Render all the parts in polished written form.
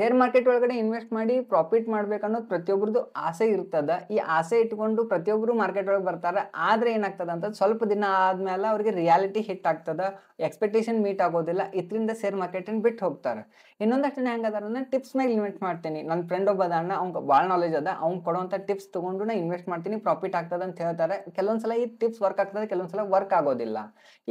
Share market ಒಳಗಡೆ invest ಮಾಡಿ profit ಮಾಡ್ಬೇಕನ್ನೋದು ಪ್ರತಿಯೊಬ್ಬರದು ಆಸೆ ಇರ್ತದ. ಈ ಆಸೆ ಇಟ್ಕೊಂಡು ಪ್ರತಿಯೊಬ್ಬರು ಮಾರ್ಕೆಟ್ ಒಳಗೆ ಬರ್ತಾರೆ. ಆದ್ರೆ ಏನಾಗ್ತದ ಅಂತ ಸ್ವಲ್ಪ ದಿನ ಆದ್ಮೇಲೆ ಅವ್ರಿಗೆ ರಿಯಾಲಿಟಿ ಹಿಟ್ ಆಗ್ತದ, ಎಕ್ಸ್ಪೆಕ್ಟೇಷನ್ ಮೀಟ್ ಆಗೋದಿಲ್ಲ, ಇದರಿಂದ ಶೇರ್ ಮಾರ್ಕೆಟ್ ಬಿಟ್ಟು ಹೋಗ್ತಾರೆ. ಇನ್ನೊಂದಷ್ಟು ಜನ ಹೆಂಗದಾರ ಅಂದ್ರೆ ಟಿಪ್ಸ್ ಮೇಲೆ ಇನ್ವೆಸ್ಟ್ ಮಾಡ್ತೀನಿ. ನನ್ನ ಫ್ರೆಂಡ್ ಒಬ್ಬ ಅದಾನ, ಅವ್ನಿಗೆ ಭಾಳ ನಾಲೆಜ್ ಅದ, ಅವ್ನು ಕೊಡುವಂಥ ಟಿಪ್ಸ್ ತಗೊಂಡು ನಾ ಇನ್ವೆಸ್ಟ್ ಮಾಡ್ತೀನಿ, ಪ್ರಾಫಿಟ್ ಆಗ್ತದ ಅಂತ ಹೇಳ್ತಾರೆ. ಕೆಲವೊಂದ್ಸಲ ಈ ಟಿಪ್ಸ್ ವರ್ಕ್ ಆಗ್ತದೆ, ಕೆಲವೊಂದ್ಸಲ ವರ್ಕ್ ಆಗೋದಿಲ್ಲ.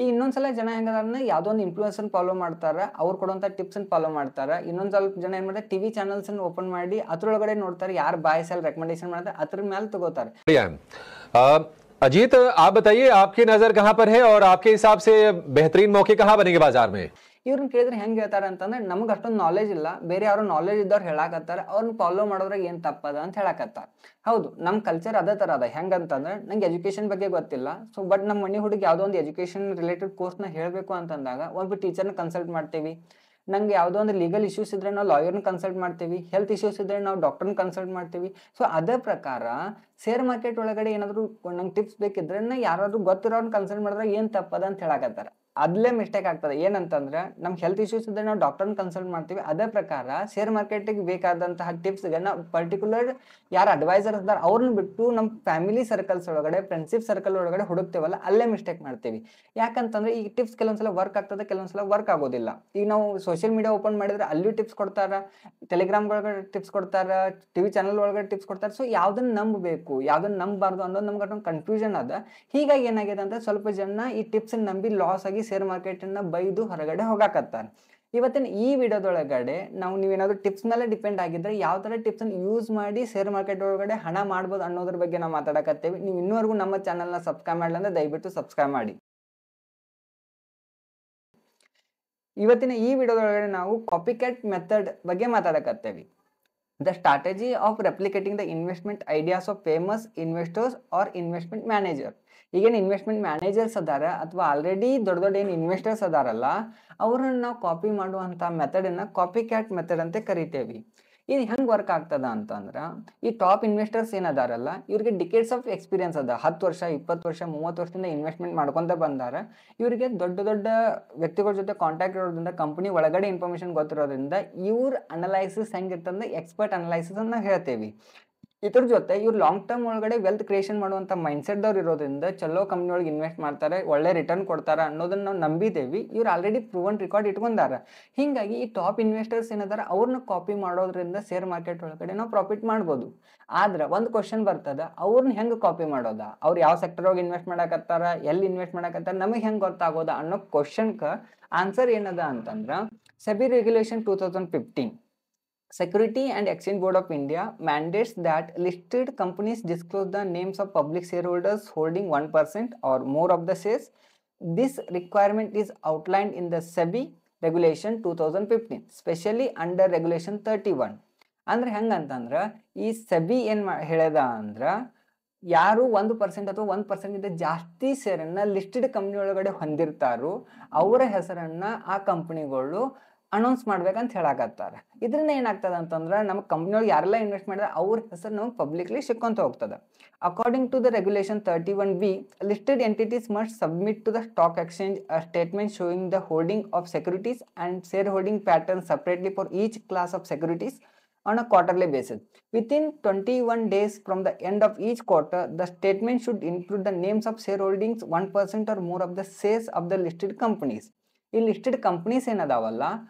ಈ ಇನ್ನೊಂದ್ಸಲ ಜನ ಹೆಂಗದಾರ ಯಾವುದೋ ಒಂದು ಇನ್ಫ್ಲೂಯೆನ್ಸರ್ ಫಾಲೋ ಮಾಡ್ತಾರೆ, ಅವ್ರು ಕೊಡುವಂಥ ಟಿಪ್ಸ್ ಫಾಲೋ ಮಾಡ್ತಾರೆ. ಇನ್ನೊಂದ್ ಸ್ವಲ್ಪ ಜನ ಏನ್ ಮಾಡ್ತಾರೆ, ಟಿವಿ ಚಾನಲ್ಸ್ ಓಪನ್ ಮಾಡಿ ಅದ್ರೊಳಗಡೆ ನೋಡ್ತಾರೆ ಯಾರು ಬಾಯ್ ಸೆಲ್ ರೆಕಮೆಂಡೇಶನ್ ಮಾಡ್ತಾರೆ, ಅದ್ರ ಮೇಲೆ ತಗೋತಾರೆ. अजीत, आप बताइए आपकी नजर कहां पर है और आपके हिसाब से बेहतरीन मौके कहां बनेंगे बाजार में? ಇವ್ರನ್ನ ಕೇಳಿದ್ರೆ ಹೆಂಗ್ ಹೇಳ್ತಾರ ಅಂತಂದ್ರೆ, ನಮ್ಗೆ ಅಷ್ಟೊಂದು ನಾಲೆಜ್ ಇಲ್ಲ, ಬೇರೆ ಯಾರು ನಾಲೆಜ್ ಇದ್ದವ್ರು ಹೇಳಾಕತ್ತಾರ, ಅವ್ರನ್ನ ಫಾಲೋ ಮಾಡೋದ್ರಾಗ ಏನ್ ತಪ್ಪದ ಅಂತ ಹೇಳಾಕತ್ತಾರ. ಹೌದು, ನಮ್ ಕಲ್ಚರ್ ಅದೇ ತರ ಅದ. ಹೆಂಗಂತಂದ್ರೆ ನಂಗೆ ಎಜುಕೇಶನ್ ಬಗ್ಗೆ ಗೊತ್ತಿಲ್ಲ, ಸೊ ಬಟ್ ನಮ್ಮ ಮನೆ ಹುಡುಗಿ ಯಾವ್ದೋ ಒಂದು ಎಜುಕೇಶನ್ ರಿಲೇಟೆಡ್ ಕೋರ್ಸ್ನ ಹೇಳ್ಬೇಕು ಅಂತಂದಾಗ ಒಬ್ಬ ಟೀಚರ್ನ ಕನ್ಸಲ್ಟ್ ಮಾಡ್ತೀವಿ. ನಂಗೆ ಯಾವುದೋ ಒಂದು ಲೀಗಲ್ ಇಶ್ಯೂಸ್ ಇದ್ರೆ ನಾವು ಲಾಯರ್ನ ಕನ್ಸಲ್ಟ್ ಮಾಡ್ತೀವಿ, ಹೆಲ್ತ್ ಇಶ್ಯೂಸ್ ಇದ್ರೆ ನಾವು ಡಾಕ್ಟರ್ನ ಕನ್ಸಲ್ಟ್ ಮಾಡ್ತೀವಿ. ಸೊ ಅದೇ ಪ್ರಕಾರ ಶೇರ್ ಮಾರ್ಕೆಟ್ ಒಳಗಡೆ ಏನಾದ್ರು ನಂಗೆ ಟಿಪ್ಸ್ ಬೇಕಿದ್ರೆ ಯಾರಾದ್ರೂ ಗೊತ್ತಿರೋರ್ನ ಕನ್ಸಲ್ಟ್ ಮಾಡಿದ್ರೆ ಏನ್ ತಪ್ಪದ ಅಂತ ಹೇಳಕತ್ತಾರ. ಅದ್ಲೇ ಮಿಸ್ಟೇಕ್ ಆಗ್ತದೆ. ಏನಂತಂದ್ರೆ ನಮ್ಗೆ ಹೆಲ್ತ್ ಇಶ್ಯೂಸ್ ಇದ್ರೆ ನಾವು ಡಾಕ್ಟರ್ನ ಕನ್ಸಲ್ಟ್ ಮಾಡ್ತೀವಿ. ಅದೇ ಪ್ರಕಾರ ಶೇರ್ ಮಾರ್ಕೆಟಿಗೆ ಬೇಕಾದಂತಹ ಟಿಪ್ಸ್ಗೆ ನಾವು ಪರ್ಟಿಕ್ಯುಲರ್ ಯಾರು ಅಡ್ವೈಸರ್ ಇದಾರ ಅವ್ರನ್ನ ಬಿಟ್ಟು ನಮ್ಮ ಫ್ಯಾಮಿಲಿ ಸರ್ಕಲ್ಸ್ ಒಳಗಡೆ, ಫ್ರೆಂಡ್ಶಿಪ್ ಸರ್ಕಲ್ ಒಳಗಡೆ ಹುಡುಕ್ತೇವಲ್ಲ, ಅಲ್ಲೇ ಮಿಸ್ಟೇಕ್ ಮಾಡ್ತೀವಿ. ಯಾಕಂತಂದ್ರೆ ಈ ಟಿಪ್ಸ್ ಕೆಲವೊಂದ್ಸಲ ವರ್ಕ್ ಆಗ್ತದೆ, ಕೆಲವೊಂದ್ಸಲ ವರ್ಕ್ ಆಗೋದಿಲ್ಲ. ಈಗ ನಾವು ಸೋಷಿಯಲ್ ಮೀಡಿಯಾ ಓಪನ್ ಮಾಡಿದ್ರೆ ಅಲ್ಲೂ ಟಿಪ್ಸ್ ಕೊಡ್ತಾರ, ಟೆಲಿಗ್ರಾಮ್ ಒಳಗಡೆ ಟಿಪ್ಸ್ ಕೊಡ್ತಾರ, ಟಿವಿ ಚಾನಲ್ ಒಳಗಡೆ ಟಿಪ್ಸ್ ಕೊಡ್ತಾರೆ. ಸೊ ಯಾವ್ದನ್ನ ನಂಬಬೇಕು, ಯಾವ್ದನ್ನ ನಂಬಬಾರ್ದು ಅನ್ನೋದು ನಮ್ಗೆ ಅದೊಂದು ಕನ್ಫ್ಯೂಷನ್ ಅದ. ಹೀಗಾಗಿ ಏನಾಗಿದೆ ಅಂತ ಸ್ವಲ್ಪ ಜನ ಈ ಟಿಪ್ಸ್ ನಂಬಿ ಲಾಸ್ ಆಗಿ ಶೇರ್ ಮಾರ್ಕೆಟ್ ಅನ್ನ ಬೈದು ಹೊರಗಡೆ ಹೋಗಾಕತ್ತಾರ. ಇವತ್ತಿನ ಈ ವಿಡಿಯೋದೊಳಗಡೆ ನೀವೇನಾದ್ರು ಟಿಪ್ಸ್ ಮೇಲೆ ಡಿಪೆಂಡ್ ಆಗಿದ್ರೆ ಯಾವ ತರ ಟಿಪ್ಸ್ ಅನ್ನು ಯೂಸ್ ಮಾಡಿ ಶೇರ್ ಮಾರ್ಕೆಟ್ ಒಳಗಡೆ ಹಣ ಮಾಡ್ಬೋದು ಅನ್ನೋದ್ರ ಬಗ್ಗೆ ನಾವು ಮಾತಾಡಕತ್ತೇವೆ. ನೀವು ಇನ್ನೂವರೆಗೂ ನಮ್ಮ ಚಾನಲ್ ನ ಸಬ್ಸ್ಕ್ರೈಬ್ ಮಾಡಲ್ಲ ಅಂದ್ರೆ ದಯವಿಟ್ಟು ಸಬ್ಸ್ಕ್ರೈಬ್ ಮಾಡಿ. ಇವತ್ತಿನ ಈ ವಿಡಿಯೋದೊಳಗಡೆ ನಾವು ಕಾಪಿ ಕ್ಯಾಟ್ ಮೆಥಡ್ ಬಗ್ಗೆ ಮಾತಾಡಕತ್ತೇವೆ. The strategy of replicating the investment ideas of famous investors or investment manager. ಈಗೇನು ಇನ್ವೆಸ್ಟ್ಮೆಂಟ್ ಮ್ಯಾನೇಜರ್ಸ್ ಅದಾರ ಅಥವಾ ಆಲ್ರೆಡಿ ದೊಡ್ಡ ದೊಡ್ಡ ಏನು ಇನ್ವೆಸ್ಟರ್ಸ್ ಅದಾರಲ್ಲ, ಅವ್ರನ್ನ ನಾವು ಕಾಪಿ ಮಾಡುವಂಥ ಮೆಥಡನ್ನ ಕಾಪಿ ಕ್ಯಾಟ್ ಮೆಥಡ್ ಅಂತ ಕರಿತೇವೆ. ಇದು ಹೆಂಗೆ ವರ್ಕ್ ಆಗ್ತದ ಅಂತಂದ್ರೆ, ಈ ಟಾಪ್ ಇನ್ವೆಸ್ಟರ್ಸ್ ಏನದಾರಲ್ಲ ಇವ್ರಿಗೆ ಡಿಕೇಡ್ಸ್ ಆಫ್ ಎಕ್ಸ್ಪೀರಿಯನ್ಸ್ ಅದ. 10 ವರ್ಷ, 20 ವರ್ಷ, 30 ವರ್ಷದಿಂದ ಇನ್ವೆಸ್ಟ್ಮೆಂಟ್ ಮಾಡ್ಕೊಂತ ಬಂದಾರ. ಇವರಿಗೆ ದೊಡ್ಡ ದೊಡ್ಡ ವ್ಯಕ್ತಿಗಳ ಜೊತೆ ಕಾಂಟ್ಯಾಕ್ಟ್ ಇರೋದ್ರಿಂದ, ಕಂಪನಿ ಒಳಗಡೆ ಇನ್ಫಾರ್ಮೇಶನ್ ಗೊತ್ತಿರೋದ್ರಿಂದ ಇವ್ರ ಅನಲೈಸಿಸ್ ಹೆಂಗಿರ್ತಂದ್ರೆ ಎಕ್ಸ್ಪರ್ಟ್ ಅನಲೈಸಿಸ್ ಅನ್ನ ಹೇಳ್ತೇವೆ. ಇದ್ರ ಜೊತೆ ಇವ್ರು ಲಾಂಗ್ ಟರ್ಮ್ ಒಳಗಡೆ ವೆಲ್ತ್ ಕ್ರಿಯೇಷನ್ ಮಾಡುವಂಥ ಮೈಂಡ್ಸೆಟ್ ದವ್ರು ಇರೋದ್ರಿಂದ ಚಲೋ ಕಂಪ್ನಿ ಒಳಗೆ ಇನ್ವೆಸ್ಟ್ ಮಾಡ್ತಾರೆ, ಒಳ್ಳೆ ರಿಟರ್ನ್ ಕೊಡ್ತಾರ ಅನ್ನೋದನ್ನ ನಾವು ನಂಬಿದ್ದೇವೆ. ಇವ್ರು ಆಲ್ರೆಡಿ ಪ್ರೂವನ್ ರೆಕಾರ್ಡ್ ಇಟ್ಕೊಂಡಾರ. ಹಿಂಗಾಗಿ ಈ ಟಾಪ್ ಇನ್ವೆಸ್ಟರ್ಸ್ ಏನದಾರ ಅವ್ರನ್ನ ಕಾಪಿ ಮಾಡೋದ್ರಿಂದ ಶೇರ್ ಮಾರ್ಕೆಟ್ ಒಳಗಡೆ ನಾವು ಪ್ರಾಫಿಟ್ ಮಾಡ್ಬೋದು. ಆದ್ರೆ ಒಂದು ಕ್ವಶನ್ ಬರ್ತದ, ಅವ್ರನ್ನ ಹೆಂಗೆ ಕಾಪಿ ಮಾಡೋದ, ಅವ್ರು ಯಾವ ಸೆಕ್ಟರ್ ಒಳಗೆ ಇನ್ವೆಸ್ಟ್ ಮಾಡಕತ್ತಾರ, ಎಲ್ಲಿ ಇನ್ವೆಸ್ಟ್ ಮಾಡಕತ್ತಾರ, ನಮಗೆ ಹೆಂಗೆ ಗೊತ್ತಾಗೋದ ಅನ್ನೋ ಕ್ವಶನ್ಕ ಆನ್ಸರ್ ಏನದ ಅಂತಂದ್ರ, SEBI regulation 2015 Security and Exchange Board of India mandates that listed companies disclose the names of public shareholders holding 1% or more of the shares. This requirement is outlined in the SEBI Regulation 2015, especially under Regulation 31. ಅಂದ್ರೆ ಹೆಂಗಂತಂದ್ರ ಈ SEBI ಏನ್ ಹೇಳ್ಯದ ಅಂದ್ರ, ಯಾರು 1% ಅಥವಾ 1% ಇಂದ ಜಾಸ್ತಿ ಶೇರನ್ನ listed company ಒಳಗಡೆ ಹೊಂದಿರ್ತಾರೋ ಅವರ ಹೆಸರನ್ನ ಆ ಕಂಪನಿಗಳು ಅನೌನ್ಸ್ ಮಾಡ್ಬೇಕಂತ ಹೇಳಕತ್ತಾರ. ಇದರಿಂದ ಏನಾಗ್ತದ ಅಂತಂದ್ರೆ ನಮ್ಮ ಕಂಪ್ನಿಯೊಳಗೆ ಯಾರೆಲ್ಲ ಇನ್ವೆಸ್ಟ್ ಮಾಡಿದ್ರೆ ಅವ್ರ ಹೆಸರು ನಮಗೆ ಪಬ್ಲಿಕ್ಲಿ ಸಿಕ್ಕೊಂತ ಹೋಗ್ತದೆ. According to the regulation 31B, listed entities must submit to the stock exchange a statement showing the holding of securities and share holding pattern separately for each class of securities on a quarterly basis. Within 21 days from the end of each quarter, the statement should include the names of shareholdings 1% or more of the shares of the listed companies. ಈ listed companies ಏನದಾವಲ್ಲ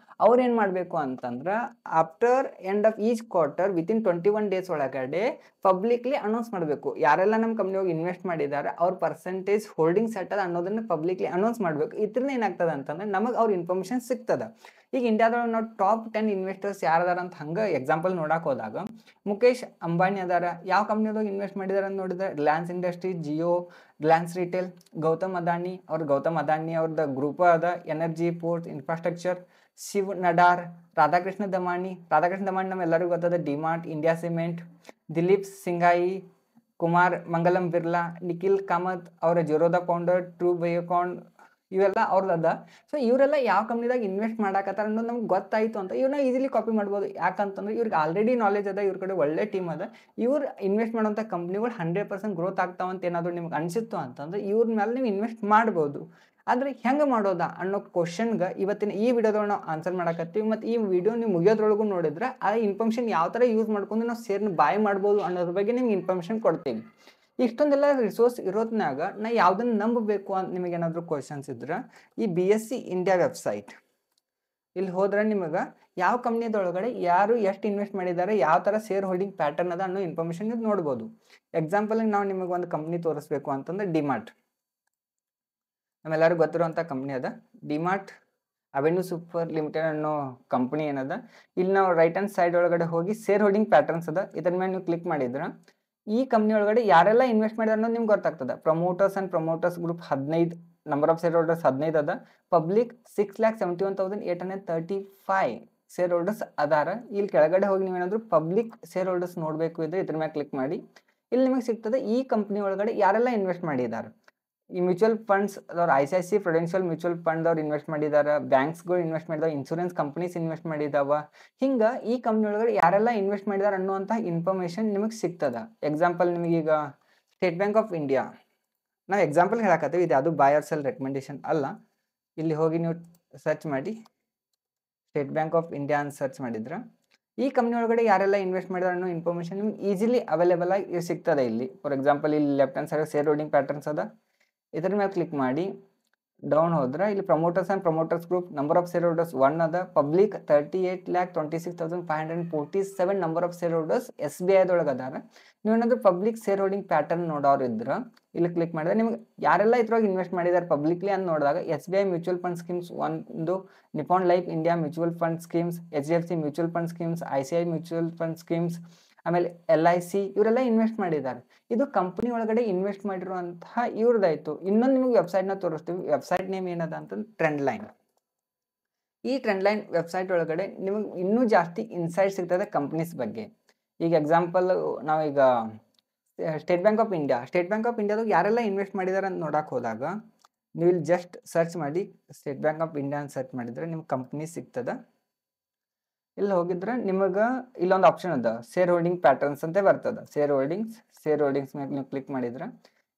ಅವ್ರು ಏನು ಮಾಡಬೇಕು ಅಂತಂದ್ರೆ, after end of each quarter within 21 days ಒಳಗಡೆ publicly announce ಮಾಡಬೇಕು. ಯಾರೆಲ್ಲ ನಮ್ಮ company ಹೋಗಿ ಇನ್ವೆಸ್ಟ್ ಮಾಡಿದ್ದಾರೆ ಅವ್ರ ಪರ್ಸೆಂಟೇಜ್ ಹೋಲ್ಡಿಂಗ್ಸ್ ಎಟ್ಟದ ಅನ್ನೋದನ್ನ ಪಬ್ಲಿಕ್ಲಿ ಅನೌನ್ಸ್ ಮಾಡಬೇಕು. ಇದರಿಂದ ಏನಾಗ್ತದೆ ಅಂತಂದ್ರೆ ನಮಗೆ ಅವ್ರ ಇನ್ಫಾರ್ಮೇಶನ್ ಸಿಗ್ತದ. ಈಗ ಇಂಡಿಯಾದೊಳಗೆ ನಾವು ಟಾಪ್ 10 ಇನ್ವೆಸ್ಟರ್ಸ್ ಯಾರದಾರ ಅಂತ ಹಂಗೆ ಎಕ್ಸಾಂಪಲ್ ನೋಡಕ್ಕೆ ಹೋದಾಗ, ಮುಖೇಶ್ ಅಂಬಾನಿ ಅದಾರ. ಯಾವ ಕಂಪ್ನಿದಾಗ ಇನ್ವೆಸ್ಟ್ ಮಾಡಿದಾರೆ ಅಂತ ನೋಡಿದ್ರೆ ರಿಲಯನ್ಸ್ ಇಂಡಸ್ಟ್ರಿ, ಜಿಯೋ, ರಿಲಯನ್ಸ್ ರಿಟೇಲ್. ಗೌತಮ್ ಅದಾನಿ ಅವ್ರದ್ದು ಗ್ರೂಪ್ ಅದ, energy, port, infrastructure. Shiv Nadar, Radhakrishna Damani ನಮ್ಮೆಲ್ಲರಿಗೂ ಗೊತ್ತದ, ಡಿಮಾರ್ಟ್, ಇಂಡಿಯಾ ಸಿಮೆಂಟ್. ದಿಲೀಪ್ ಸಿಂಘಾಯಿ, ಕುಮಾರ್ ಮಂಗಲಂ ಬಿರ್ಲಾ, ನಿಖಿಲ್ ಕಾಮತ್ ಅವರ ಜೀರೋದಾ ಫೌಂಡರ್, ಟ್ರೂ ಬಯೋಕಾನ್, ಇವೆಲ್ಲ ಅವ್ರದ್ದು. ಸೊ ಇವರೆಲ್ಲ ಯಾವ ಕಂಪ್ನಿದಾಗ ಇನ್ವೆಸ್ಟ್ ಮಾಡಕತ್ತಾರ ಅನ್ನೋದು ನಮ್ಗೆ ಗೊತ್ತಾಯ್ತು ಅಂತ ಇವ್ರನ್ನ ಈಸಿಲಿ ಕಾಪಿ ಮಾಡ್ಬೋದು. ಯಾಕಂತಂದ್ರೆ ಇವ್ರಿಗೆ ಆಲ್ರೆಡಿ ನಾಲೆಜ್ ಅದ, ಇವ್ರ ಕಡೆ ಒಳ್ಳೆ ಟೀಮ್ ಅದ. ಇವ್ರು ಇನ್ವೆಸ್ಟ್ ಮಾಡುವಂಥ ಕಂಪ್ನಿಗಳು 100% ಗ್ರೋತ್ ಆಗ್ತಾವಂತ ಏನಾದರೂ ನಿಮ್ಗೆ ಅನಿಸಿತ್ತು ಅಂತಂದ್ರೆ ಇವ್ರ ಮೇಲೆ ನೀವು ಇನ್ವೆಸ್ಟ್ ಮಾಡ್ಬೋದು. ಆದ್ರೆ ಹೆಂಗೆ ಮಾಡೋದಾ ಅನ್ನೋ ಕ್ವಶನ್ಗೆ ಇವತ್ತಿನ ಈ ವಿಡಿಯೋದೊಳಗೆ ನಾವು ಆನ್ಸರ್ ಮಾಡಕತ್ತೀವಿ. ಮತ್ತು ಈ ವಿಡಿಯೋ ನೀವು ಮುಗಿಯೋದ್ರೊಳಗೂ ನೋಡಿದ್ರೆ ಆ ಇನ್ಫಾರ್ಮೇಷನ್ ಯಾವ ಥರ ಯೂಸ್ ಮಾಡ್ಕೊಂಡು ನಾವು ಶೇರ್ನ ಬಾಯ್ ಮಾಡ್ಬೋದು ಅನ್ನೋದ್ರ ಬಗ್ಗೆ ನಿಮ್ಗೆ ಇನ್ಫಾರ್ಮೇಷನ್ ಕೊಡ್ತೀವಿ. ಇಷ್ಟೊಂದೆಲ್ಲ ರಿಸೋರ್ಸ್ ಇರೋದ್ನಾಗ ನಾ ಯಾವುದನ್ನು ನಂಬಬೇಕು ಅಂತ ನಿಮಗೆ ಏನಾದರೂ ಕ್ವಶನ್ಸ್ ಇದ್ರೆ ಈ BSE ಇಂಡಿಯಾ ವೆಬ್ಸೈಟ್ ಇಲ್ಲಿ ಹೋದ್ರೆ ನಿಮಗೆ ಯಾವ ಕಂಪ್ನಿದೊಳಗಡೆ ಯಾರು ಎಷ್ಟು ಇನ್ವೆಸ್ಟ್ ಮಾಡಿದ್ದಾರೆ, ಯಾವ ಥರ ಶೇರ್ ಹೋಲ್ಡಿಂಗ್ ಪ್ಯಾಟರ್ನ್ ಅದ ಅನ್ನೋ ಇನ್ಫಾರ್ಮೇಷನ್ ಇದು ನೋಡ್ಬೋದು. ಎಕ್ಸಾಂಪಲ್ ನಾವು ನಿಮಗೆ ಒಂದು ಕಂಪ್ನಿ ತೋರಿಸ್ಬೇಕು ಅಂತಂದ್ರೆ ಡಿಮಾರ್ಟ್, ನಮ್ಮೆಲ್ಲರಿಗೂ ಗೊತ್ತಿರುವಂಥ ಕಂಪ್ನಿ ಅದ. ಡಿಮಾರ್ಟ್ ಅವೆನ್ಯೂ ಸೂಪರ್ ಲಿಮಿಟೆಡ್ ಅನ್ನೋ ಕಂಪ್ನಿ ಏನದ, ಇಲ್ಲಿ ನಾವು ರೈಟ್ ಹ್ಯಾಂಡ್ ಸೈಡ್ ಒಳಗಡೆ ಹೋಗಿ ಶೇರ್ ಹೋಲ್ಡಿಂಗ್ ಪ್ಯಾಟರ್ನ್ಸ್ ಅದ, ಇದ್ರ ಮೇಲೆ ನೀವು ಕ್ಲಿಕ್ ಮಾಡಿದ್ರೆ ಈ ಕಂಪ್ನಿ ಒಳಗಡೆ ಯಾರೆಲ್ಲ ಇನ್ವೆಸ್ಟ್ ಮಾಡಿದಾರೆ ಅನ್ನೋದು ನಿಮ್ಗೆ ಗೊತ್ತಾಗ್ತದೆ. Promoters and promoters group 15, number of share holders 15 ಅದ. ಪಬ್ಲಿಕ್ 6,71,835 ಶೇರ್ ಹೋಲ್ಡರ್ಸ್ ಅದಾರ. ಇಲ್ಲಿ ಕೆಳಗಡೆ ಹೋಗಿ ನೀವೇನಾದರೂ ಪಬ್ಲಿಕ್ ಶೇರ್ ಹೋಲ್ಡರ್ಸ್ ನೋಡಬೇಕು ಇದ್ರೆ ಇದ್ರ ಮೇಲೆ ಕ್ಲಿಕ್ ಮಾಡಿ. ಇಲ್ಲಿ ನಿಮಗೆ ಸಿಗ್ತದೆ ಈ ಕಂಪ್ನಿ ಒಳಗಡೆ ಯಾರೆಲ್ಲ ಇನ್ವೆಸ್ಟ್ ಮಾಡಿದ್ದಾರೆ. ಈ ಮ್ಯೂಚುವಲ್ ಫಂಡ್ಸ್ ಅವ್ರು ICICI ಪ್ರುಡೆನ್ಷಿಯಲ್ ಮ್ಯೂಚುವಲ್ ಫಂಡ್ ಅವ್ರು ಇನ್ವೆಸ್ಟ್ ಮಾಡಿದ್ದಾರೆ, ಬ್ಯಾಂಕ್ಸ್ಗಳು ಇನ್ವೆಸ್ಟ್ ಮಾಡಿದಾವೆ, ಇನ್ಶೂರೆನ್ಸ್ ಕಂಪನೀಸ್ ಇನ್ವೆಸ್ಟ್ ಮಾಡಿದಾವ. ಹಿಂಗೆ ಈ ಕಂಪ್ನಿ ಒಳಗಡೆ ಯಾರೆಲ್ಲ ಇನ್ವೆಸ್ಟ್ ಮಾಡಿದಾರೆ ಅನ್ನುವಂಥ ಇನ್ಫಾರ್ಮೇಷನ್ ನಿಮಗೆ ಸಿಗ್ತದ. ಎಕ್ಸಾಂಪಲ್ ನಿಮಗೀಗ ಸ್ಟೇಟ್ ಬ್ಯಾಂಕ್ ಆಫ್ ಇಂಡಿಯಾ ನಾವು ಎಕ್ಸಾಂಪಲ್ ಹೇಳಕತ್ತೀವಿ, ಇದು ಯಾವುದು ಬೈ ಆರ್ ಸೆಲ್ ರೆಕಮೆಂಡೇಶನ್ ಅಲ್ಲ. ಇಲ್ಲಿ ಹೋಗಿ ನೀವು ಸರ್ಚ್ ಮಾಡಿ ಸ್ಟೇಟ್ ಬ್ಯಾಂಕ್ ಆಫ್ ಇಂಡಿಯಾ ಅಂತ ಸರ್ಚ್ ಮಾಡಿದ್ರೆ ಈ ಕಂಪ್ನಿ ಒಳಗಡೆ ಯಾರೆಲ್ಲ ಇನ್ವೆಸ್ಟ್ ಮಾಡಿದಾರೆ ಅನ್ನೋ ಇನ್ಫಾರ್ಮೇಷನ್ ನಿಮ್ಗೆ ಈಸಿಲಿ ಅವೈಲೇಬಲ್ ಆಗಿ ಸಿಗ್ತದೆ. ಇಲ್ಲಿ ಫಾರ್ ಎಕ್ಸಾಂಪಲ್ ಇಲ್ಲಿ left hand side share holding patterns ಅದ, ಇದ್ರ ಮೇಲೆ ಕ್ಲಿಕ್ ಮಾಡಿ ಡೌನ್ ಹೋದ್ರೆ ಇಲ್ಲಿ promoters and promoters group number of share holders 1 ಅದ. Public 38,26,547 number of share holders SBIದೊಳಗೆ ಅದಾರ. ನೀವೇನಾದ್ರೂ ಪಬ್ಲಿಕ್ ಶೇರ್ ಹೋಲ್ಡಿಂಗ್ ಪ್ಯಾಟರ್ನ್ ನೋಡೋರು ಇದ್ರೆ ಇಲ್ಲಿ ಕ್ಲಿಕ್ ಮಾಡಿದ್ರೆ ನಿಮ್ಗೆ ಯಾರೆಲ್ಲ ಇದ್ರೊಳಗೆ ಇನ್ವೆಸ್ಟ್ ಮಾಡಿದ್ದಾರೆ ಪಬ್ಲಿಕ್ಲಿ ಅಂತ ನೋಡಿದಾಗ SBI ಮ್ಯೂಚುವಲ್ ಫಂಡ್ ಸ್ಕೀಮ್ಸ್ ಒಂದು, Nippon life India mutual fund schemes, HDFC mutual fund schemes, ICICI mutual fund schemes, ಆಮೇಲೆ LIC ಇವರೆಲ್ಲ ಇನ್ವೆಸ್ಟ್ ಮಾಡಿದ್ದಾರೆ. ಇದು ಕಂಪನಿ ಒಳಗಡೆ ಇನ್ವೆಸ್ಟ್ ಮಾಡಿರುವಂತಹ ಇವ್ರದ್ದಾಯ್ತು. ಇನ್ನೊಂದು ನಿಮಗೆ ವೆಬ್ಸೈಟ್ನ ತೋರಿಸ್ತೀವಿ. ವೆಬ್ಸೈಟ್ ನೇಮ್ ಏನದ ಅಂತಂದ್ರೆ ಟ್ರೆಂಡ್ ಲೈನ್. ಈ ಟ್ರೆಂಡ್ ಲೈನ್ ವೆಬ್ಸೈಟ್ ಒಳಗಡೆ ನಿಮಗೆ ಇನ್ನೂ ಜಾಸ್ತಿ ಇನ್ಸೈಟ್ ಸಿಗ್ತದೆ ಕಂಪ್ನೀಸ್ ಬಗ್ಗೆ. ಈಗ ಎಕ್ಸಾಂಪಲ್ ನಾವೀಗ ಸ್ಟೇಟ್ ಬ್ಯಾಂಕ್ ಆಫ್ ಇಂಡಿಯಾದಾಗ ಯಾರೆಲ್ಲ ಇನ್ವೆಸ್ಟ್ ಮಾಡಿದ್ದಾರೆ ಅಂತ ನೋಡಕ್ಕೆ ಹೋದಾಗ ನೀವು ಇಲ್ಲಿ ಜಸ್ಟ್ ಸರ್ಚ್ ಮಾಡಿ ಸ್ಟೇಟ್ ಬ್ಯಾಂಕ್ ಆಫ್ ಇಂಡಿಯಾ ಅಂತ ಸರ್ಚ್ ಮಾಡಿದ್ರೆ ನಿಮ್ಗೆ ಕಂಪ್ನಿ ಸಿಗ್ತದೆ. ಇಲ್ಲಿ ಹೋಗಿದ್ರೆ ನಿಮಗೆ ಇಲ್ಲೊಂದು ಆಪ್ಷನ್ ಅದ ಶೇರ್ ಹೋಲ್ಡಿಂಗ್ ಪ್ಯಾಟರ್ನ್ಸ್ ಅಂತ ಬರ್ತದೆ. ಶೇರ್ ಹೋಲ್ಡಿಂಗ್ಸ್ ಮೇಲೆ ನೀವು ಕ್ಲಿಕ್ ಮಾಡಿದ್ರೆ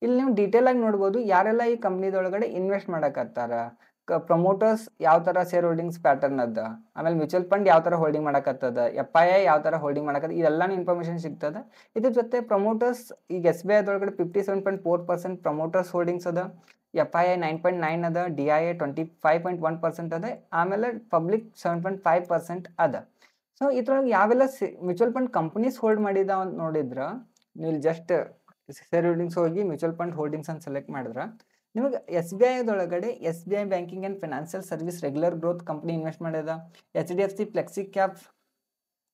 ಇಲ್ಲಿ ನೀವು ಡೀಟೇಲ್ ಆಗಿ ನೋಡ್ಬೋದು ಯಾರೆಲ್ಲ ಈ ಕಂಪ್ನಿದೊಳಗಡೆ ಇನ್ವೆಸ್ಟ್ ಮಾಡಕತ್ತಾರ, ಪ್ರಮೋಟರ್ಸ್ ಯಾವ ಥರ ಶೇರ್ ಹೋಲ್ಡಿಂಗ್ಸ್ ಪ್ಯಾಟರ್ನ್ ಅದ, ಆಮೇಲೆ ಮ್ಯೂಚುವಲ್ ಫಂಡ್ ಯಾವ ಥರ ಹೋಲ್ಡಿಂಗ್ ಮಾಡಕತ್ತದ, FII ಯಾವ ಥರ ಹೋಲ್ಡಿಂಗ್ ಮಾಡಕತ್ತದ, ಇದೆಲ್ಲಾನು ಇನ್ಫಾರ್ಮೇಷನ್ ಸಿಗ್ತದೆ. ಇದ್ರ ಜೊತೆ ಪ್ರಮೋಟರ್ಸ್ ಈಗ SBIದೊಳಗಡೆ 57.4% ಪ್ರಮೋಟರ್ಸ್ ಹೋಲ್ಡಿಂಗ್ಸ್ ಅದ, FII 9.9 ಅದ, DIA 25.1% ಅದ, ಆಮೇಲೆ ಪಬ್ಲಿಕ್ 7.5% ಅದ. ಸೊ ಇದ್ರೊಳಗೆ ಯಾವೆಲ್ಲ ಮ್ಯೂಚುವಲ್ ಫಂಡ್ ಕಂಪನೀಸ್ ಹೋಲ್ಡ್ ಮಾಡಿದಾವ ಅಂತ ನೋಡಿದ್ರೆ ನೀವು ಇಲ್ಲಿ ಜಸ್ಟ್ ಶೇರ್ ಹೋಲ್ಡಿಂಗ್ಸ್ ಹೋಗಿ ಮ್ಯೂಚುವಲ್ ಫಂಡ್ ಹೋಲ್ಡಿಂಗ್ಸ್ ಅಂತ ಸೆಲೆಕ್ಟ್ ಮಾಡಿದ್ರೆ ನಿಮಗೆ SBIದೊಳಗಡೆ SBI banking and financial service regular growth company invest ಮಾಡ್ಯದ, HDFC flexi cap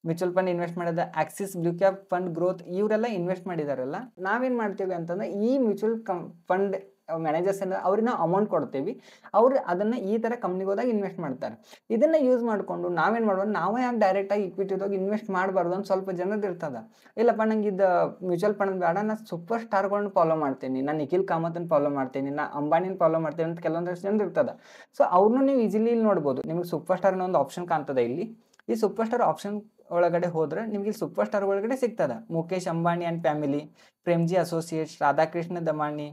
mutual fund invest ಮಾಡಿದ, Axis blue cap fund growth ಇವರೆಲ್ಲ ಇನ್ವೆಸ್ಟ್ ಮಾಡಿದಾರಲ್ಲ. ನಾವೇನು ಮಾಡ್ತೀವಿ ಅಂತಂದ್ರೆ ಈ ಮ್ಯೂಚುವಲ್ ಫಂಡ್ ಮ್ಯಾನೇಜರ್ಸ್ ಅವ್ರಿಗೆ ನಾವು ಅಮೌಂಟ್ ಕೊಡ್ತೀವಿ, ಅವ್ರು ಅದನ್ನು ಈ ಥರ ಕಂಪ್ನಿಗೆ ಹೋದಾಗ ಇನ್ವೆಸ್ಟ್ ಮಾಡ್ತಾರೆ. ಇದನ್ನು ಯೂಸ್ ಮಾಡಿಕೊಂಡು ನಾವೇನು ಮಾಡ್ಬೋದು, ನಾವೇ ಯಾಕೆ ಡೈರೆಕ್ಟಾಗಿ ಇಕ್ವಿಟಿದಾಗ ಇನ್ವೆಸ್ಟ್ ಮಾಡಬಾರ್ದು ಅಂತ ಸ್ವಲ್ಪ ಜನದ್ದು ಇರ್ತದೆ. ಇಲ್ಲಪ್ಪ ನಂಗೆ ಇದು ಮ್ಯೂಚುವಲ್ ಫಂಡ್ ಬೇಡ, ನಾನು ಸೂಪರ್ ಸ್ಟಾರ್ಗಳನ್ನ ಫಾಲೋ ಮಾಡ್ತೀನಿ, ನಾನು ನಿಖಿಲ್ ಕಾಮತನ ಫಾಲೋ ಮಾಡ್ತೀನಿ, ನಾನು ಅಂಬಾನಿನ ಫಾಲೋ ಮಾಡ್ತೀನಿ ಅಂತ ಕೆಲವೊಂದಷ್ಟು ಜನರು ಇರ್ತದೆ. ಸೊ ಅವ್ರನ್ನೂ ನೀವು ಈಸಿಲಿ ಇಲ್ಲಿ ನೋಡ್ಬೋದು. ನಿಮಗೆ ಸೂಪರ್ ಸ್ಟಾರ್ನ ಒಂದು ಆಪ್ಷನ್ ಕಾಣ್ತದೆ ಇಲ್ಲಿ. ಈ ಸೂಪರ್ ಸ್ಟಾರ್ ಆಪ್ಷನ್ ಒಳಗಡೆ ಹೋದ್ರೆ ನಿಮಗೆ ಸೂಪರ್ ಸ್ಟಾರ್ ಒಳಗಡೆ ಸಿಗ್ತದೆ. Mukesh Ambani and family, Premji associates, Radhakrishna Damani,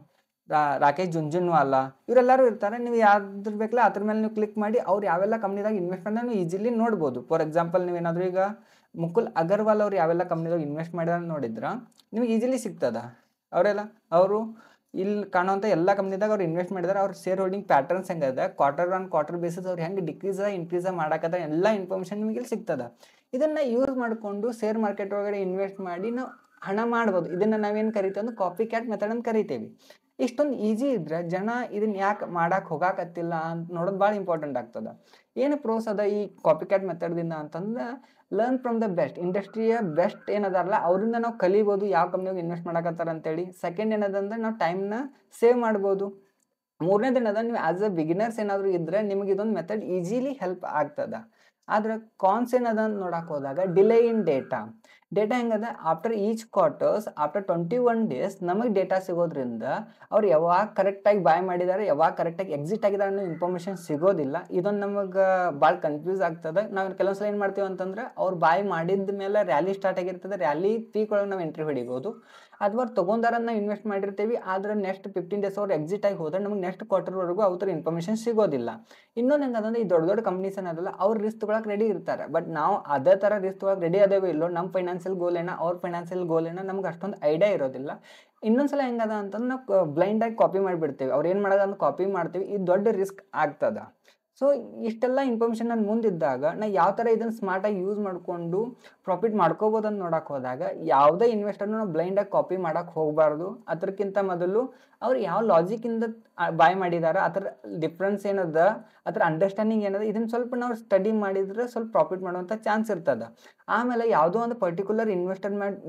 Rakesh Jhunjhunwala ಇವರೆಲ್ಲರೂ ಇರ್ತಾರೆ. ನೀವು ಯಾವ್ದ್ರ ಬೇಕಲ್ಲ ಅದ್ರ ಮೇಲೆ ನೀವು ಕ್ಲಿಕ್ ಮಾಡಿ ಅವ್ರು ಯಾವೆಲ್ಲ ಕಂಪ್ನಿದಾಗ ಇನ್ವೆಸ್ಟ್ ಮಾಡಿದ್ರೆ ನೀವು ಈಸಿಲಿ ನೋಡ್ಬೋದು. ಫಾರ್ ಎಕ್ಸಾಂಪಲ್ ನೀವೇನಾದರೂ ಈಗ ಮುಕುಲ್ ಅಗರ್ವಾಲ್ ಅವ್ರು ಯಾವೆಲ್ಲ ಕಂಪ್ನಿದಾಗ ಇನ್ವೆಸ್ಟ್ ಮಾಡಿದ್ರೆ ನೋಡಿದ್ರೆ ನಿಮ್ಗೆ ಈಸಿಲಿ ಸಿಗ್ತದ. ಅವರು ಇಲ್ಲಿ ಕಾಣುವಂಥ ಎಲ್ಲ ಕಂಪ್ನಿದಾಗ ಅವ್ರು ಇನ್ವೆಸ್ಟ್ ಮಾಡಿದಾರೆ, ಅವ್ರ ಶೇರ್ ಹೋಲ್ಡಿಂಗ್ ಪ್ಯಾಟರ್ನ್ಸ್ ಹೆಂಗದ, ಕ್ವಾರ್ಟರ್ ಬೇಸಿಸ್ ಅವ್ರು ಹೆಂಗೆ ಇನ್ಕ್ರೀಸ್ ಮಾಡಕತ್ತ ಎಲ್ಲ ಇನ್ಫಾರ್ಮೇಷನ್ ನಿಮಗೆ ಇಲ್ಲಿ ಸಿಗ್ತದೆ. ಇದನ್ನು ಯೂಸ್ ಮಾಡಿಕೊಂಡು ಶೇರ್ ಮಾರ್ಕೆಟ್ ಒಳಗಡೆ ಇನ್ವೆಸ್ಟ್ ಮಾಡಿ ನಾವು ಹಣ ಮಾಡ್ಬೋದು. ಇದನ್ನು ನಾವೇನು ಕರಿತೀವಿ ಅಂದ್ರೆ ಕಾಪಿ ಕ್ಯಾಟ್ ಮೆಥಡ್ ಅಂತ ಕರಿತೀವಿ. ಇಷ್ಟೊಂದು ಈಸಿ ಇದ್ರೆ ಜನ ಇದನ್ನ ಯಾಕೆ ಮಾಡಕ್ಕೆ ಹೋಗಾಕತ್ತಿಲ್ಲ ಅಂತ ನೋಡೋದು ಭಾಳ ಇಂಪಾರ್ಟೆಂಟ್ ಆಗ್ತದೆ. ಏನು ಪ್ರೋಸ್ ಅದ ಈ ಕಾಪಿ ಕ್ಯಾಟ್ ಮೆಥಡ್ದಿಂದ ಅಂತಂದ್ರೆ ಲರ್ನ್ ಫ್ರಮ್ ದ ಬೆಸ್ಟ್, ಇಂಡಸ್ಟ್ರಿಯ ಬೆಸ್ಟ್ ಏನದಾರಲ್ಲ ಅವರಿಂದ ನಾವು ಕಲಿಬೋದು ಯಾವ ಕಂಪ್ನಿಗೆ ಇನ್ವೆಸ್ಟ್ ಮಾಡಕತ್ತಾರ ಅಂತೇಳಿ. ಸೆಕೆಂಡ್ ಏನದಂದ್ರೆ ನಾವು ಟೈಮ್ನ ಸೇವ್ ಮಾಡ್ಬೋದು. ಮೂರನೇ ದಿನದ ನೀವು ಆಸ್ ಅ ಬಿಗಿನರ್ಸ್ ಏನಾದರೂ ಇದ್ದರೆ ನಿಮಗೆ ಇದೊಂದು ಮೆಥಡ್ ಈಸಿಲಿ ಹೆಲ್ಪ್ ಆಗ್ತದೆ. ಆದ್ರೆ ಕಾನ್ಸ್ ಏನದ ನೋಡಕ್ ಹೋದಾಗ ಡಿಲೇ ಇನ್ ಡೇಟಾ ಹೆಂಗದ after each quarters after 21 days ನಮಗೆ ಡೇಟಾ ಸಿಗೋದ್ರಿಂದ ಅವ್ರು ಯಾವಾಗ ಕರೆಕ್ಟಾಗಿ ಬಾಯ್ ಮಾಡಿದ್ದಾರೆ ಯಾವಾಗ ಕರೆಕ್ಟಾಗಿ ಎಕ್ಸಿಟ್ ಆಗಿದ್ದಾರೆ ಅನ್ನೋ ಇನ್ಫಾರ್ಮೇಷನ್ ಸಿಗೋದಿಲ್ಲ. ಇದೊಂದು ನಮಗೆ ಭಾಳ ಕನ್ಫ್ಯೂಸ್ ಆಗ್ತದೆ. ನಾವು ಕೆಲವೊಂದ್ಸಲ ಏನು ಮಾಡ್ತೀವಿ ಅಂತಂದ್ರೆ ಅವ್ರು ಬಾಯ್ ಮಾಡಿದ ಮೇಲೆ ರ್ಯಾಲಿ ಸ್ಟಾರ್ಟ್ ಆಗಿರ್ತದೆ, ರ್ಯಾಲಿ ಪೀಕ್ ಒಳಗೆ ನಾವು ಎಂಟ್ರಿ ಹೊಡಿಬೋದು. ಅಥವಾ ತೊಗೊಂಡಾರನ್ನ ಇನ್ವೆಸ್ಟ್ ಮಾಡಿರ್ತೀವಿ, ಆದ್ರೆ ನೆಕ್ಸ್ಟ್ 15 ಡೇಸ್ ಅವ್ರು ಎಕ್ಸಿಟ್ ಆಗಿ ಹೋದ್ರೆ ನಮಗೆ ನೆಕ್ಸ್ಟ್ ಕ್ವಾರ್ಟರ್ವರೆಗೂ ಅವ್ರ ಇನ್ಫಾರ್ಮೇಷನ್ ಸಿಗೋದಿಲ್ಲ. ಇನ್ನೊಂದು ಹೆಂಗಂದ್ರೆ ಈ ದೊಡ್ಡ ದೊಡ್ಡ ಕಂಪ್ನೀಸ್ ಏನದಲ್ಲ ಅವ್ರು ರಿಸ್ಕ್ ತೊಗೊಳಕ್ಕೆ ರೆಡಿ ಇರ್ತಾರೆ. ಬಟ್ ನಾವು ಅದೇ ಥರ ರಿಸ್ಕ್ ತೊಗೊಳಕ್ಕೆ ರೆಡಿ ಅದೇವೋ ಇಲ್ಲೋ, ನಮ್ಮ ಫೈನಾನ್ಷಿಯಲ್ ಗೋಲ್ ಏನೋ ಅವ್ರ ಫೈನಾನ್ಷಿಯಲ್ ಗೋಲ್ ಏನೋ ನಮ್ಗೆ ಅಷ್ಟೊಂದು ಐಡಿಯಾ ಇರೋದಿಲ್ಲ. ಇನ್ನೊಂದ್ಸಲ ಹೆಂಗದ ಅಂತಂದ್ರೆ ನಾವು ಬ್ಲೈಂಡಾಗಿ ಕಾಪಿ ಮಾಡಿಬಿಡ್ತೀವಿ. ಅವ್ರು ಏನು ಮಾಡೋದು ಅಂತ ಕಾಪಿ ಮಾಡ್ತೀವಿ, ಇದು ದೊಡ್ಡ ರಿಸ್ಕ್ ಆಗ್ತದ. ಸೊ ಇಷ್ಟೆಲ್ಲ ಇನ್ಫಾರ್ಮೇಷನ್ ನಾನು ಮುಂದಿದ್ದಾಗ ನಾ ಯಾವ ಥರ ಇದನ್ನು ಸ್ಮಾರ್ಟಾಗಿ ಯೂಸ್ ಮಾಡಿಕೊಂಡು ಪ್ರಾಫಿಟ್ ಮಾಡ್ಕೋಬೋದು ಅಂತ ನೋಡಕ್ಕೆ ಹೋದಾಗ ಯಾವುದೇ ಇನ್ವೆಸ್ಟರ್ನ ನಾವು ಬ್ಲೈಂಡಾಗಿ ಕಾಪಿ ಮಾಡೋಕ್ಕೆ ಹೋಗಬಾರ್ದು. ಅದಕ್ಕಿಂತ ಮೊದಲು ಅವ್ರು ಯಾವ ಲಾಜಿಕ್ಕಿಂದ ಬಾಯ್ ಮಾಡಿದ್ದಾರೆ, ಅದರ ಡಿಫ್ರೆನ್ಸ್ ಏನದ, ಅದರ ಅಂಡರ್ಸ್ಟ್ಯಾಂಡಿಂಗ್ ಏನದ, ಇದನ್ನು ಸ್ವಲ್ಪ ನಾವು ಸ್ಟಡಿ ಮಾಡಿದ್ರೆ ಸ್ವಲ್ಪ ಪ್ರಾಫಿಟ್ ಮಾಡುವಂಥ ಚಾನ್ಸ್ ಇರ್ತದೆ. ಆಮೇಲೆ ಯಾವುದೋ ಒಂದು ಪರ್ಟಿಕ್ಯುಲರ್ ಇನ್ವೆಸ್ಟ್ಮೆಂಟ್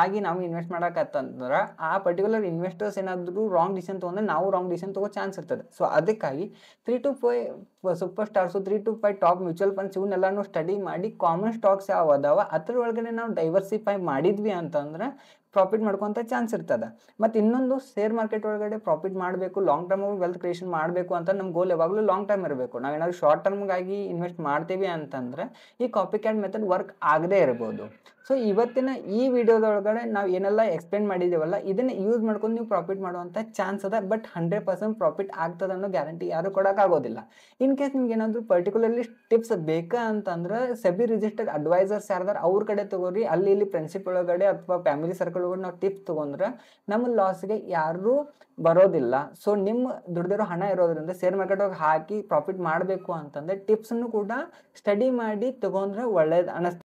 ಆಗಿ ನಾವು ಇನ್ವೆಸ್ಟ್ ಮಾಡೋಕತ್ತಂದ್ರೆ ಆ ಪರ್ಟಿಕ್ಯುಲರ್ ಇನ್ವೆಸ್ಟರ್ಸ್ ಏನಾದರೂ ರಾಂಗ್ ಡಿಸಿಷನ್ ತೊಗೊಂಡ್ರೆ ನಾವು ರಾಂಗ್ ಡಿಸಿಷನ್ ತೊಗೋ ಚಾನ್ಸ್ ಇರ್ತದೆ. ಸೊ ಅದಕ್ಕಾಗಿ 3 to 5 super stars, 3 to 5 top mutual funds ಇವನ್ನೆಲ್ಲನೂ ಸ್ಟಡಿ ಮಾಡಿ ಕಾಮನ್ ಸ್ಟಾಕ್ಸ್ ಯಾವ ಅದಾವ ಅದ್ರ ಒಳಗಡೆ ನಾವು ಡೈವರ್ಸಿಫೈ ಮಾಡಿದ್ವಿ ಅಂತಂದ್ರೆ ಪ್ರಾಫಿಟ್ ಮಾಡ್ಕೊತ ಚಾನ್ಸ್ ಇರ್ತದೆ. ಮತ್ತು ಇನ್ನೊಂದು ಶೇರ್ ಮಾರ್ಕೆಟ್ ಒಳಗಡೆ ಪ್ರಾಫಿಟ್ ಮಾಡಬೇಕು, ಲಾಂಗ್ ಟರ್ಮ್ ವೆಲ್ತ್ ಕ್ರಿಯೇಷನ್ ಮಾಡಬೇಕು ಅಂತ ನಮ್ಮ ಗೋಲ್ ಯಾವಾಗಲೂ ಲಾಂಗ್ ಟರ್ಮ್ ಇರಬೇಕು. ನಾವೇನಾದ್ರು ಶಾರ್ಟ್ ಟರ್ಮ್ಗಾಗಿ ಇನ್ವೆಸ್ಟ್ ಮಾಡ್ತೀವಿ ಅಂತಂದ್ರೆ ಈ ಕಾಪಿ ಕ್ಯಾಟ್ ಮೆಥಡ್ ವರ್ಕ್ ಆಗದೇ ಇರ್ಬೋದು. ಸೊ ಇವತ್ತಿನ ಈ ವಿಡಿಯೋದೊಳಗಡೆ ನಾವು ಏನೆಲ್ಲ ಎಕ್ಸ್ಪ್ಲೇನ್ ಮಾಡಿದ್ದೀವಲ್ಲ ಇದನ್ನು ಯೂಸ್ ಮಾಡ್ಕೊಂಡು ನೀವು ಪ್ರಾಫಿಟ್ ಮಾಡುವಂಥ ಚಾನ್ಸ್ ಅದ. ಬಟ್ 100% ಪ್ರಾಫಿಟ್ ಆಗ್ತದೆ ಅನ್ನೋ ಗ್ಯಾರಂಟಿ ಯಾರು ಕೊಡೋಕ್ಕಾಗೋದಿಲ್ಲ. ಇನ್ ಕೇಸ್ ನಿಮ್ಗೆ ಏನಾದರೂ ಪರ್ಟಿಕ್ಯುಲರ್ಲಿ ಟಿಪ್ಸ್ ಬೇಕಾ ಅಂತಂದ್ರೆ ಸೆಬಿ ರಿಜಿಸ್ಟರ್ಡ್ ಅಡ್ವೈಸರ್ಸ್ ಯಾರ್ದಾರ ಅವ್ರ ಕಡೆ ತಗೋರಿ. ಅಲ್ಲಿ ಇಲ್ಲಿ ಫ್ರೆಂಡ್ಶಿಪ್ ಒಳಗಡೆ ಅಥವಾ ಫ್ಯಾಮಿಲಿ ಸರ್ಕಲ್ ಒಳಗಡೆ ನಾವು ಟಿಪ್ಸ್ ತೊಗೊಂಡ್ರೆ ನಮ್ಮ ಲಾಸ್ಗೆ ಯಾರೂ ಬರೋದಿಲ್ಲ. ಸೊ ನಿಮ್ಮ ದುಡ್ದಿರೋ ಹಣ ಇರೋದ್ರಿಂದ ಶೇರ್ ಮಾರ್ಕೆಟ್ ಒಳಗೆ ಹಾಕಿ ಪ್ರಾಫಿಟ್ ಮಾಡಬೇಕು ಅಂತಂದ್ರೆ ಟಿಪ್ಸನ್ನು ಕೂಡ ಸ್ಟಡಿ ಮಾಡಿ ತಗೊಂಡ್ರೆ ಒಳ್ಳೇದು ಅನಿಸ್ತದೆ.